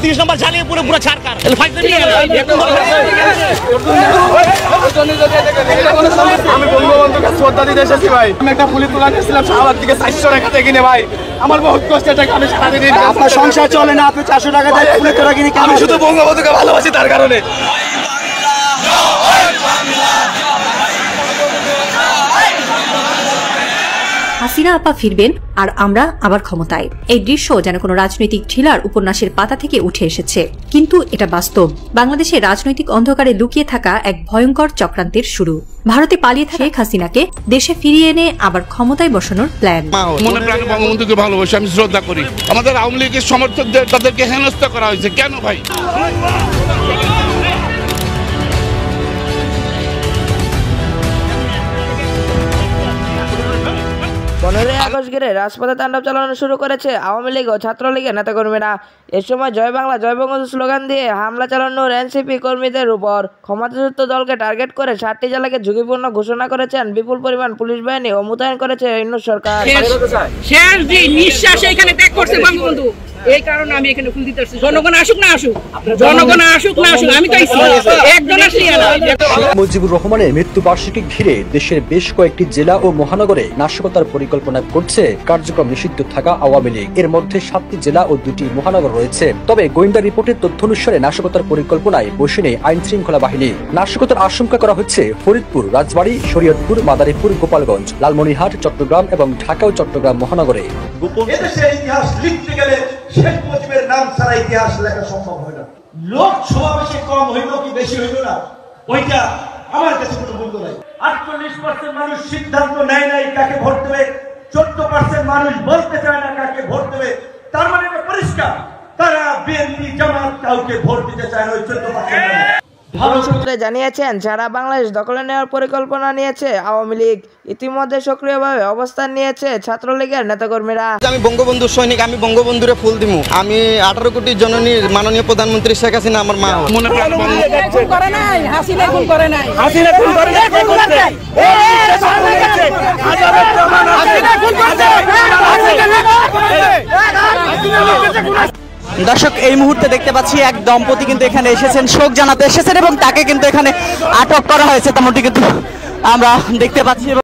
30 নম্বর জ্বালিয়ে পুরো ছাড়কার আমি বঙ্গবন্ধুকে শ্রদ্ধা দিতে এসেছি ভাই। আমি একটা পুলিশ তোলা নিয়েছিলাম শাহবাগ থেকে 400 টাকা দিয়ে কিনে ভাই। আমার বহুত কষ্টের টাকা, আমি সারাদিন আপনার সংসার চলে না, আপনি 400 টাকা দিয়ে পুলিশ তোলা কিনে আমি শুধু বঙ্গবন্ধুকে ভালোবাসি তার কারণে। হাসিনা আপা ফিরবেন আর আমরা আবার ক্ষমতায়, এই দৃশ্য যেন কোনো রাজনৈতিক থ্রিলার উপন্যাসের পাতা থেকে উঠে এসেছে, কিন্তু এটা বাস্তব। বাংলাদেশের রাজনৈতিক অন্ধকারে লুকিয়ে থাকা এক ভয়ঙ্কর চক্রান্তের শুরু। ভারতে পালিয়ে থাকে শেখ হাসিনাকে দেশে ফিরিয়ে এনে আবার ক্ষমতায় বসানোর প্ল্যান। মনে প্রাণে বঙ্গবন্ধুকে ভালোবাসি, আমি শ্রদ্ধা করি। আমাদের আওয়ামী লীগের সমর্থকদের তাদেরকে হেনস্থা করা হয়েছে কেন ভাই? 15ই আগস্ট ঘিরে রাজপথে তাণ্ডব চালানো শুরু করেছে আওয়ামী লীগ ও ছাত্রলীগের নেতাকর্মীরা। এ সময় জয় বাংলা জয় বঙ্গবন্ধু স্লোগান দিয়ে হামলা চালানোর এনসিপি কর্মীদের উপর ক্ষমতাচ্যুত দলকে টার্গেট করে 7টি জেলাকে ঝুঁকিপূর্ণ ঘোষণা করেছেন বিপুল পরিমাণ পুলিশ বাহিনী ও মোতায়েন করেছে ইউনূস সরকার। শেষ যে নিঃশ্বাস এখানে ত্যাগ করছে বঙ্গবন্ধু, এই কারণে আমি এখানে ফুল দিতে আসছি। জনগণ আসুক না আসুক, জনগণ আসুক না আসুক, আমি তো একজন আসছি। শেখ মুজিবুর রহমানের মৃত্যু বার্ষিকী ঘিরে দেশের বেশ কয়েকটি জেলা ও মহানগরে নাশকতার পরিকল্পনা করছে কার্যক্রম নিষিদ্ধ থাকা আওয়ামী লীগ। এর মধ্যে 7টি জেলা ও 2টি মহানগর রয়েছে। তবে গোয়েন্দা রিপোর্টের তথ্য অনুসারে নাশকতার পরিকল্পনায় বসে নেই আইন শৃঙ্খলা বাহিনী। নাশকতার আশঙ্কা করা হচ্ছে ফরিদপুর, রাজবাড়ী, শরীয়তপুর, মাদারীপুর, গোপালগঞ্জ, লালমনিরহাট, চট্টগ্রাম এবং ঢাকা ও চট্টগ্রাম মহানগরে। ইতিহাস লিখতে গেলে শেখ মুজিবের নাম ছাড়া ইতিহাস লেখা সম্ভব হয় না। লোক সমাবেশে কম হইল কি বেশি হইল না, ওইটা আমার কাছে কোনো মূল্য নাই। 48% মানুষ সিদ্ধান্ত নেয় নাই কাকে ভোট দেবে, 14% মানুষ বলতে চায় না কাকে ভোট দেবে। তার মানে পরিষ্কার, তারা বিএনপি জামাত কাউকে ভোট দিতে চায় না ওই 14%। সূত্রে জানিয়েছেন, সারা বাংলাদেশ দখলে নেওয়ার পরিকল্পনা নিয়েছে আওয়ামী লীগ। ইতিমধ্যে সক্রিয়ভাবে অবস্থান নিয়েছে ছাত্রলীগের নেতাকর্মীরা। আমি বঙ্গবন্ধুর সৈনিক, আমি বঙ্গবন্ধুরে ফুল দিমু। আমি 18 কোটি জননীর মাননীয় প্রধানমন্ত্রী শেখ হাসিনা আমার মা। মনে প্রাণে করে নাই, হাসিনা খুন করে নাই, হাসিনা খুন করে নাই, দর্শক, এই মুহূর্তে দেখতে পাচ্ছি এক দম্পতি কিন্তু এখানে এসেছেন, শোক জানাতে এসেছেন এবং তাকে কিন্তু এখানে আটক করা হয়েছে তেমনটি কিন্তু আমরা দেখতে পাচ্ছি।